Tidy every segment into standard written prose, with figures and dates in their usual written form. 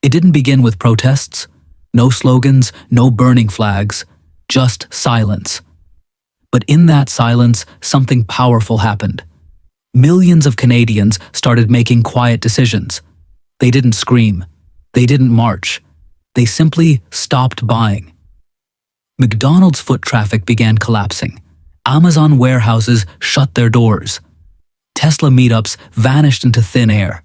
It didn't begin with protests, no slogans, no burning flags, just silence. But in that silence, something powerful happened. Millions of Canadians started making quiet decisions. They didn't scream. They didn't march. They simply stopped buying. McDonald's foot traffic began collapsing. Amazon warehouses shut their doors. Tesla meetups vanished into thin air.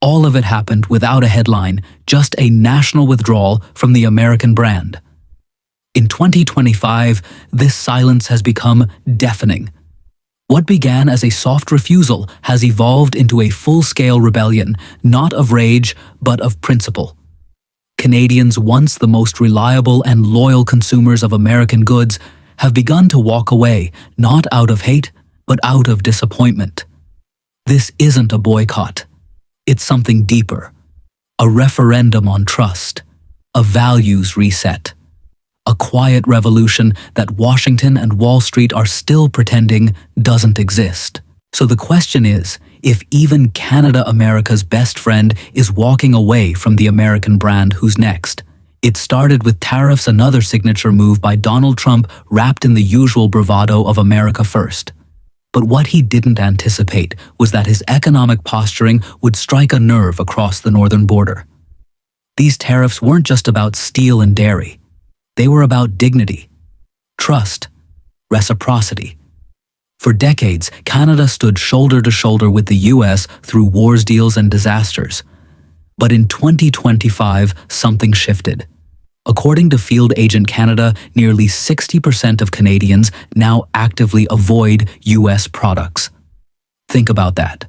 All of it happened without a headline, just a national withdrawal from the American brand. In 2025, this silence has become deafening. What began as a soft refusal has evolved into a full-scale rebellion, not of rage, but of principle. Canadians, once the most reliable and loyal consumers of American goods, have begun to walk away, not out of hate, but out of disappointment. This isn't a boycott. It's something deeper. A referendum on trust. A values reset. A quiet revolution that Washington and Wall Street are still pretending doesn't exist. So the question is, if even Canada, America's best friend, is walking away from the American brand, who's next? It started with tariffs, another signature move by Donald Trump wrapped in the usual bravado of America first. But what he didn't anticipate was that his economic posturing would strike a nerve across the northern border. These tariffs weren't just about steel and dairy. They were about dignity, trust, reciprocity. For decades, Canada stood shoulder to shoulder with the US through wars, deals, and disasters. But in 2025, something shifted. According to Field Agent Canada, nearly 60% of Canadians now actively avoid US products. Think about that.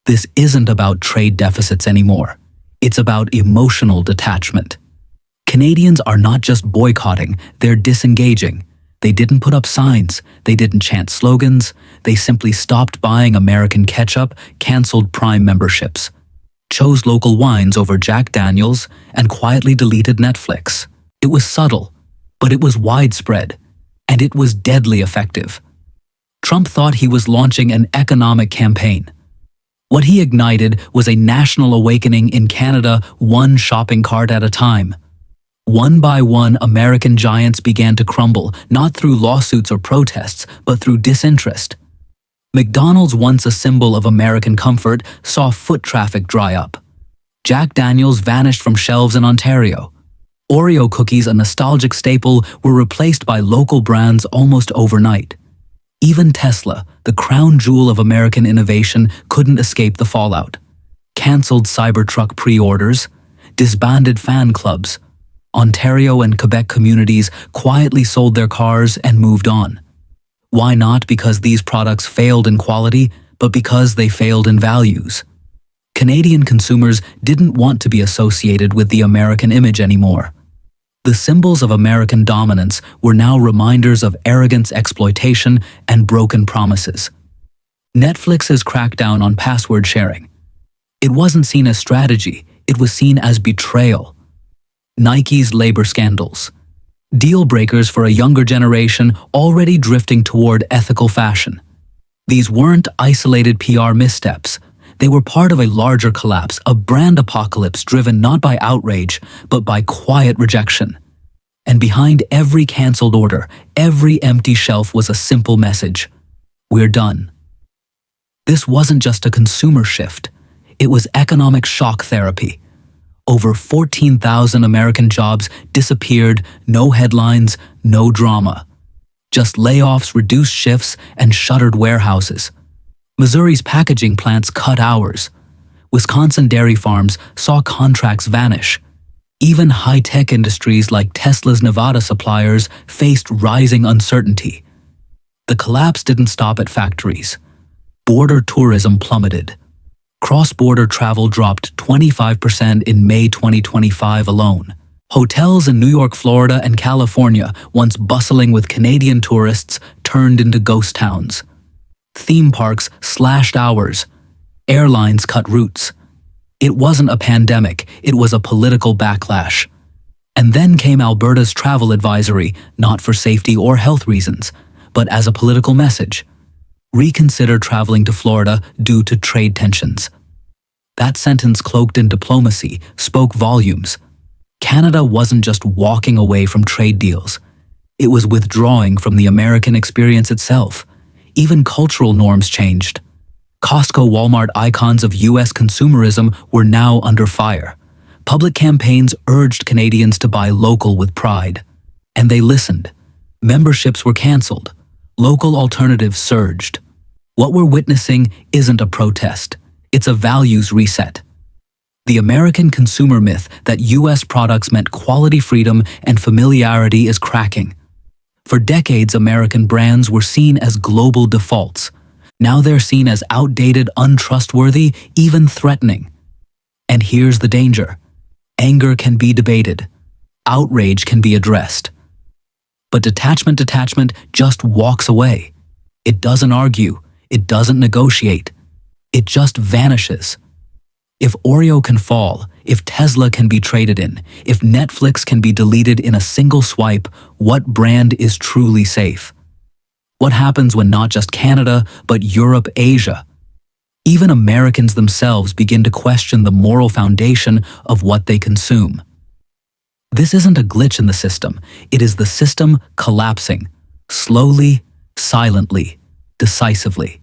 This isn't about trade deficits anymore. It's about emotional detachment. Canadians are not just boycotting, they're disengaging. They didn't put up signs, they didn't chant slogans, they simply stopped buying American ketchup, canceled Prime memberships, chose local wines over Jack Daniels, and quietly deleted Netflix. It was subtle, but it was widespread, and it was deadly effective. Trump thought he was launching an economic campaign. What he ignited was a national awakening in Canada, one shopping cart at a time. One by one, American giants began to crumble, not through lawsuits or protests, but through disinterest. McDonald's, once a symbol of American comfort, saw foot traffic dry up. Jack Daniels vanished from shelves in Ontario. Oreo cookies, a nostalgic staple, were replaced by local brands almost overnight. Even Tesla, the crown jewel of American innovation, couldn't escape the fallout. Cancelled Cybertruck pre-orders, disbanded fan clubs. Ontario and Quebec communities quietly sold their cars and moved on. Why not because these products failed in quality, but because they failed in values? Canadian consumers didn't want to be associated with the American image anymore. The symbols of American dominance were now reminders of arrogance, exploitation, and broken promises. Netflix's crackdown on password sharing. It wasn't seen as strategy, it was seen as betrayal. Nike's labor scandals. Deal breakers for a younger generation already drifting toward ethical fashion. These weren't isolated PR missteps. They were part of a larger collapse, a brand apocalypse driven not by outrage, but by quiet rejection. And behind every cancelled order, every empty shelf was a simple message: we're done. This wasn't just a consumer shift. It was economic shock therapy. Over 14,000 American jobs disappeared, no headlines, no drama. Just layoffs, reduced shifts, and shuttered warehouses. Missouri's packaging plants cut hours. Wisconsin dairy farms saw contracts vanish. Even high-tech industries like Tesla's Nevada suppliers faced rising uncertainty. The collapse didn't stop at factories. Border tourism plummeted. Cross-border travel dropped 25% in May 2025 alone. Hotels in New York, Florida, and California, once bustling with Canadian tourists, turned into ghost towns. Theme parks slashed hours. Airlines cut routes. It wasn't a pandemic, it was a political backlash. And then came Alberta's travel advisory, not for safety or health reasons, but as a political message. Reconsider traveling to Florida due to trade tensions. That sentence, cloaked in diplomacy, spoke volumes. Canada wasn't just walking away from trade deals. It was withdrawing from the American experience itself. Even cultural norms changed. Costco, Walmart, icons of U.S. consumerism were now under fire. Public campaigns urged Canadians to buy local with pride. And they listened. Memberships were cancelled. Local alternatives surged. What we're witnessing isn't a protest. It's a values reset. The American consumer myth that U.S. products meant quality, freedom, and familiarity is cracking. For decades, American brands were seen as global defaults. Now they're seen as outdated, untrustworthy, even threatening. And here's the danger. Anger can be debated. Outrage can be addressed. But detachment just walks away. It doesn't argue. It doesn't negotiate. It just vanishes. If Oreo can fall, if Tesla can be traded in, if Netflix can be deleted in a single swipe, what brand is truly safe? What happens when not just Canada, but Europe, Asia? Even Americans themselves begin to question the moral foundation of what they consume. This isn't a glitch in the system. It is the system collapsing, slowly, silently, decisively.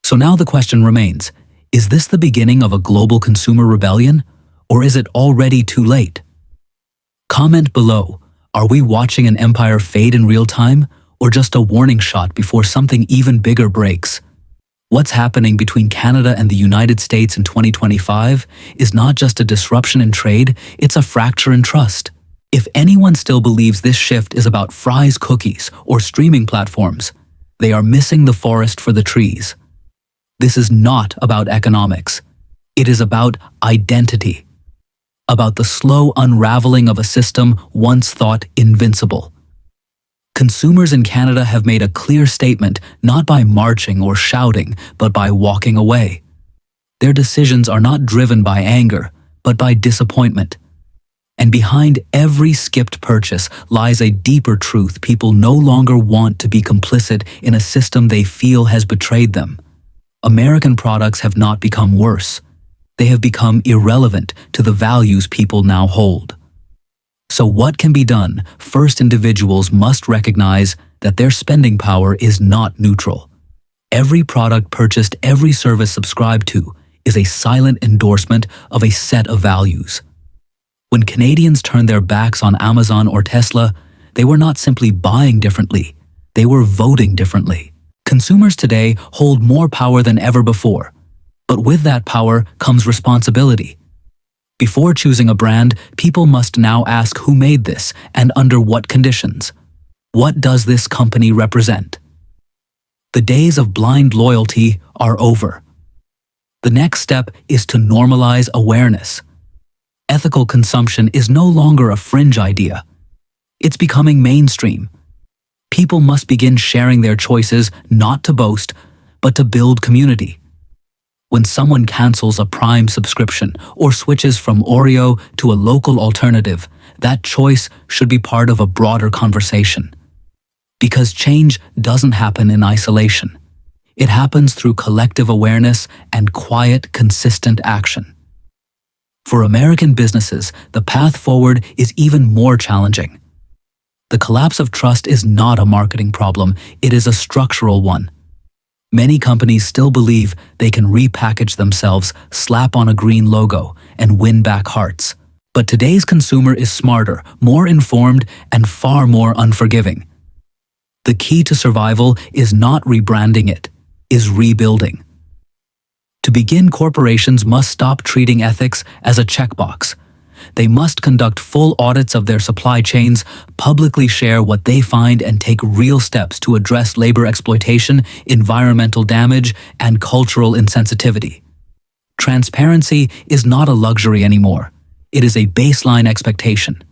So now the question remains, is this the beginning of a global consumer rebellion, or is it already too late? Comment below, are we watching an empire fade in real time, or just a warning shot before something even bigger breaks? What's happening between Canada and the United States in 2025 is not just a disruption in trade, it's a fracture in trust. If anyone still believes this shift is about fries, cookies, or streaming platforms, they are missing the forest for the trees. This is not about economics. It is about identity. About the slow unraveling of a system once thought invincible. Consumers in Canada have made a clear statement, not by marching or shouting, but by walking away. Their decisions are not driven by anger, but by disappointment. And behind every skipped purchase lies a deeper truth: people no longer want to be complicit in a system they feel has betrayed them. American products have not become worse. They have become irrelevant to the values people now hold. So what can be done? First, individuals must recognize that their spending power is not neutral. Every product purchased, every service subscribed to, is a silent endorsement of a set of values. When Canadians turned their backs on Amazon or Tesla, they were not simply buying differently, they were voting differently. Consumers today hold more power than ever before, but with that power comes responsibility. Before choosing a brand, people must now ask who made this and under what conditions. What does this company represent? The days of blind loyalty are over. The next step is to normalize awareness. Ethical consumption is no longer a fringe idea. It's becoming mainstream. People must begin sharing their choices not to boast, but to build community. When someone cancels a Prime subscription or switches from Oreo to a local alternative, that choice should be part of a broader conversation. Because change doesn't happen in isolation. It happens through collective awareness and quiet, consistent action. For American businesses, the path forward is even more challenging. The collapse of trust is not a marketing problem, it is a structural one. Many companies still believe they can repackage themselves, slap on a green logo, and win back hearts. But today's consumer is smarter, more informed, and far more unforgiving. The key to survival is not rebranding it, is rebuilding. To begin, corporations must stop treating ethics as a checkbox. They must conduct full audits of their supply chains, publicly share what they find, and take real steps to address labor exploitation, environmental damage, and cultural insensitivity. Transparency is not a luxury anymore. It is a baseline expectation.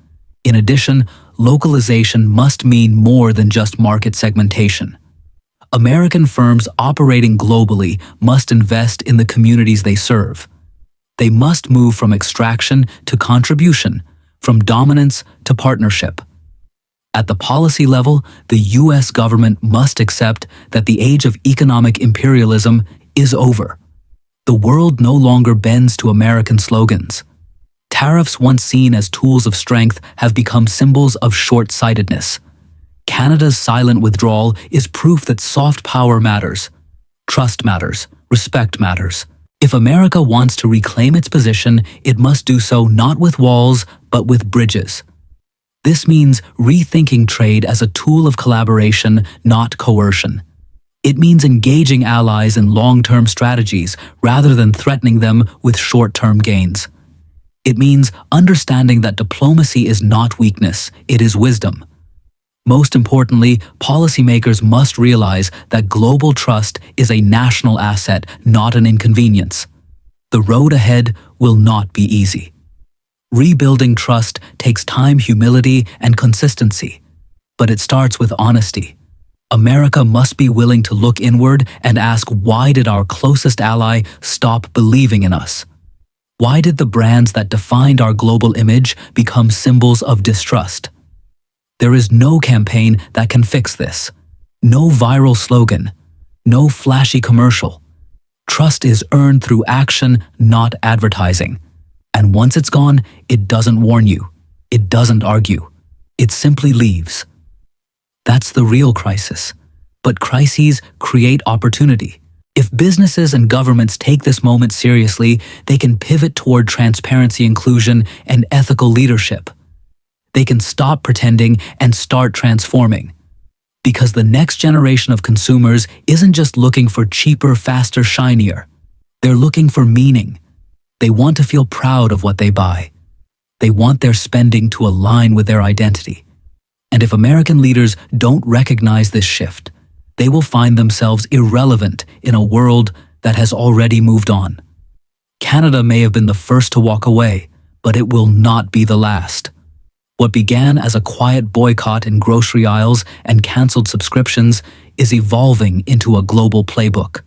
In addition, localization must mean more than just market segmentation. American firms operating globally must invest in the communities they serve. They must move from extraction to contribution, from dominance to partnership. At the policy level, the U.S. government must accept that the age of economic imperialism is over. The world no longer bends to American slogans. Tariffs, once seen as tools of strength, have become symbols of short-sightedness. Canada's silent withdrawal is proof that soft power matters. Trust matters. Respect matters. If America wants to reclaim its position, it must do so not with walls, but with bridges. This means rethinking trade as a tool of collaboration, not coercion. It means engaging allies in long-term strategies rather than threatening them with short-term gains. It means understanding that diplomacy is not weakness, it is wisdom. Most importantly, policymakers must realize that global trust is a national asset, not an inconvenience. The road ahead will not be easy. Rebuilding trust takes time, humility, and consistency. But it starts with honesty. America must be willing to look inward and ask, why did our closest ally stop believing in us? Why did the brands that defined our global image become symbols of distrust? There is no campaign that can fix this. No viral slogan. No flashy commercial. Trust is earned through action, not advertising. And once it's gone, it doesn't warn you. It doesn't argue. It simply leaves. That's the real crisis. But crises create opportunity. If businesses and governments take this moment seriously, they can pivot toward transparency, inclusion, and ethical leadership. They can stop pretending and start transforming. Because the next generation of consumers isn't just looking for cheaper, faster, shinier. They're looking for meaning. They want to feel proud of what they buy. They want their spending to align with their identity. And if American leaders don't recognize this shift, they will find themselves irrelevant in a world that has already moved on. Canada may have been the first to walk away, but it will not be the last. What began as a quiet boycott in grocery aisles and canceled subscriptions is evolving into a global playbook.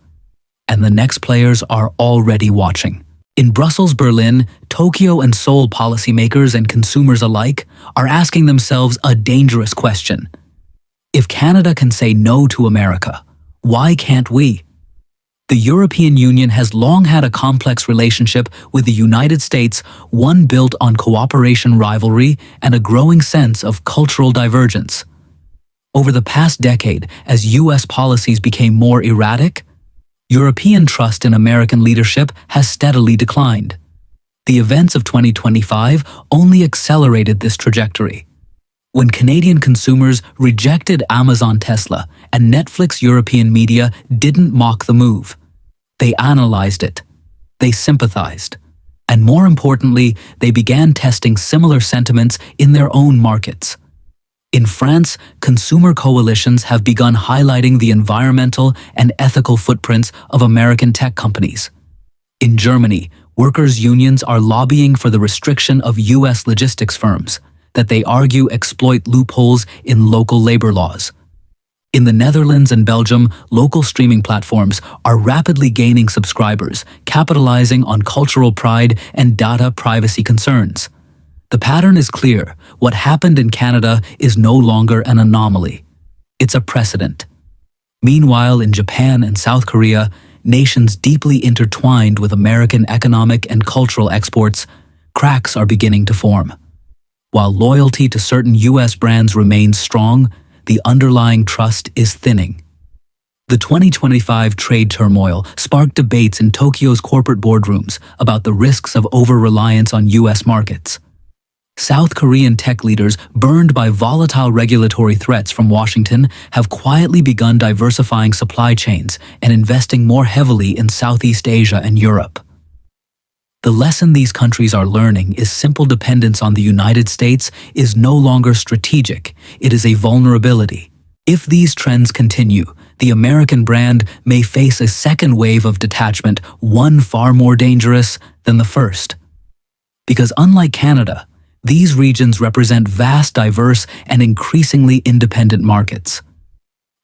And the next players are already watching. In Brussels, Berlin, Tokyo, and Seoul, policymakers and consumers alike are asking themselves a dangerous question. If Canada can say no to America, why can't we? The European Union has long had a complex relationship with the United States, one built on cooperation, rivalry, and a growing sense of cultural divergence. Over the past decade, as U.S. policies became more erratic, European trust in American leadership has steadily declined. The events of 2025 only accelerated this trajectory. When Canadian consumers rejected Amazon, Tesla, and Netflix, European media didn't mock the move. They analyzed it. They sympathized. And more importantly, they began testing similar sentiments in their own markets. In France, consumer coalitions have begun highlighting the environmental and ethical footprints of American tech companies. In Germany, workers' unions are lobbying for the restriction of U.S. logistics firms that they argue exploit loopholes in local labor laws. In the Netherlands and Belgium, local streaming platforms are rapidly gaining subscribers, capitalizing on cultural pride and data privacy concerns. The pattern is clear. What happened in Canada is no longer an anomaly. It's a precedent. Meanwhile, in Japan and South Korea, nations deeply intertwined with American economic and cultural exports, cracks are beginning to form. While loyalty to certain U.S. brands remains strong, the underlying trust is thinning. The 2025 trade turmoil sparked debates in Tokyo's corporate boardrooms about the risks of over-reliance on U.S. markets. South Korean tech leaders, burned by volatile regulatory threats from Washington, have quietly begun diversifying supply chains and investing more heavily in Southeast Asia and Europe. The lesson these countries are learning is simple: dependence on the United States is no longer strategic, it is a vulnerability. If these trends continue, the American brand may face a second wave of detachment, one far more dangerous than the first. Because unlike Canada, these regions represent vast, diverse, and increasingly independent markets.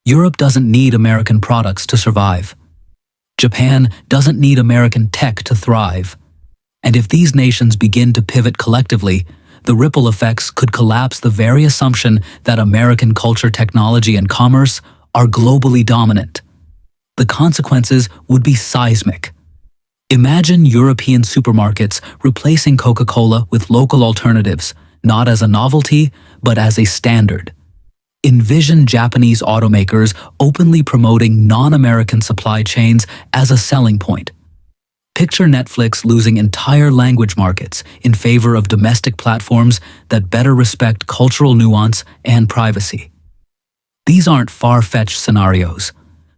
Europe doesn't need American products to survive. Japan doesn't need American tech to thrive. And if these nations begin to pivot collectively, the ripple effects could collapse the very assumption that American culture, technology, and commerce are globally dominant. The consequences would be seismic. Imagine European supermarkets replacing Coca-Cola with local alternatives, not as a novelty, but as a standard. Envision Japanese automakers openly promoting non-American supply chains as a selling point. Picture Netflix losing entire language markets in favor of domestic platforms that better respect cultural nuance and privacy. These aren't far-fetched scenarios.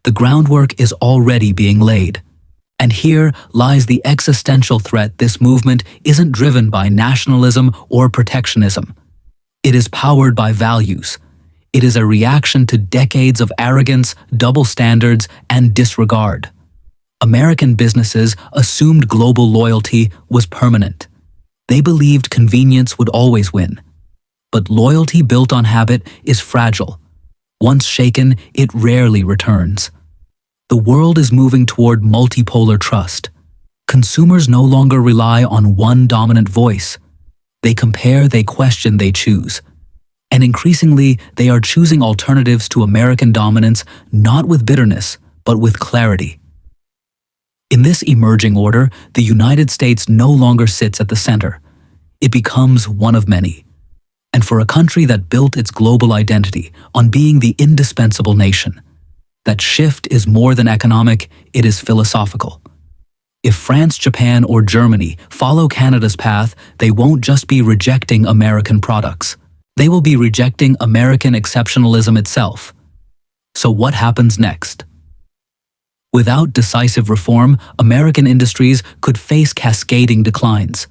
The groundwork is already being laid. And here lies the existential threat. This movement isn't driven by nationalism or protectionism. It is powered by values. It is a reaction to decades of arrogance, double standards, and disregard. American businesses assumed global loyalty was permanent. They believed convenience would always win. But loyalty built on habit is fragile. Once shaken, it rarely returns. The world is moving toward multipolar trust. Consumers no longer rely on one dominant voice. They compare, they question, they choose. And increasingly, they are choosing alternatives to American dominance not with bitterness, but with clarity. In this emerging order, the United States no longer sits at the center. It becomes one of many. And for a country that built its global identity on being the indispensable nation, that shift is more than economic, it is philosophical. If France, Japan, or Germany follow Canada's path, they won't just be rejecting American products. They will be rejecting American exceptionalism itself. So what happens next? Without decisive reform, American industries could face cascading declines.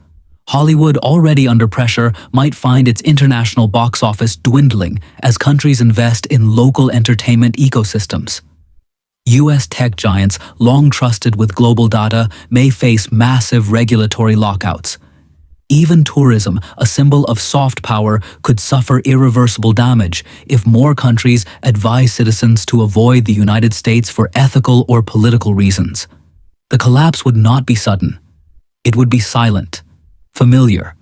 Hollywood, already under pressure, might find its international box office dwindling as countries invest in local entertainment ecosystems. U.S. tech giants, long trusted with global data, may face massive regulatory lockouts. Even tourism, a symbol of soft power, could suffer irreversible damage if more countries advise citizens to avoid the United States for ethical or political reasons. The collapse would not be sudden. It would be silent, familiar.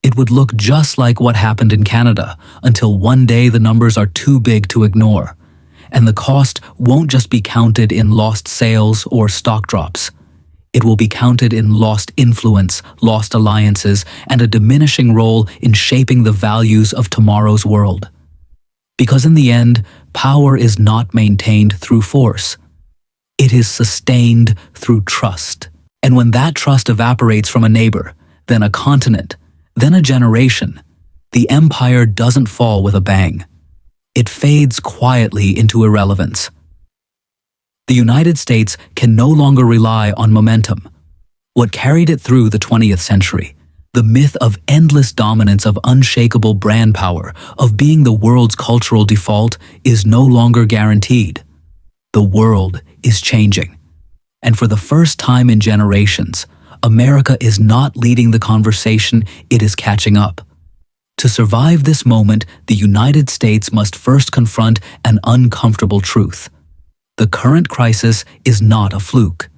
It would look just like what happened in Canada until one day the numbers are too big to ignore. And the cost won't just be counted in lost sales or stock drops. It will be counted in lost influence, lost alliances, and a diminishing role in shaping the values of tomorrow's world. Because in the end, power is not maintained through force. It is sustained through trust. And when that trust evaporates from a neighbor, then a continent, then a generation, the empire doesn't fall with a bang. It fades quietly into irrelevance. The United States can no longer rely on momentum. What carried it through the 20th century, the myth of endless dominance, of unshakable brand power, of being the world's cultural default, is no longer guaranteed. The world is changing. And for the first time in generations, America is not leading the conversation, it is catching up. To survive this moment, the United States must first confront an uncomfortable truth. The current crisis is not a fluke.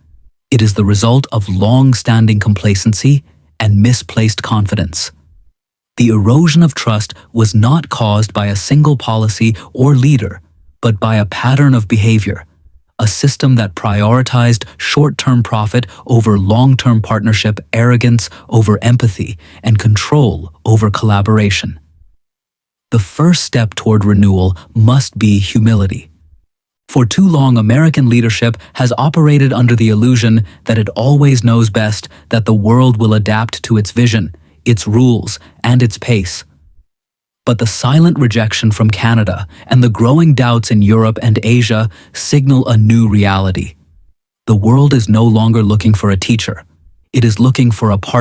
It is the result of long-standing complacency and misplaced confidence. The erosion of trust was not caused by a single policy or leader, but by a pattern of behavior, a system that prioritized short-term profit over long-term partnership, arrogance over empathy, and control over collaboration. The first step toward renewal must be humility. For too long, American leadership has operated under the illusion that it always knows best, that the world will adapt to its vision, its rules, and its pace. But the silent rejection from Canada and the growing doubts in Europe and Asia signal a new reality. The world is no longer looking for a teacher. It is looking for a partner.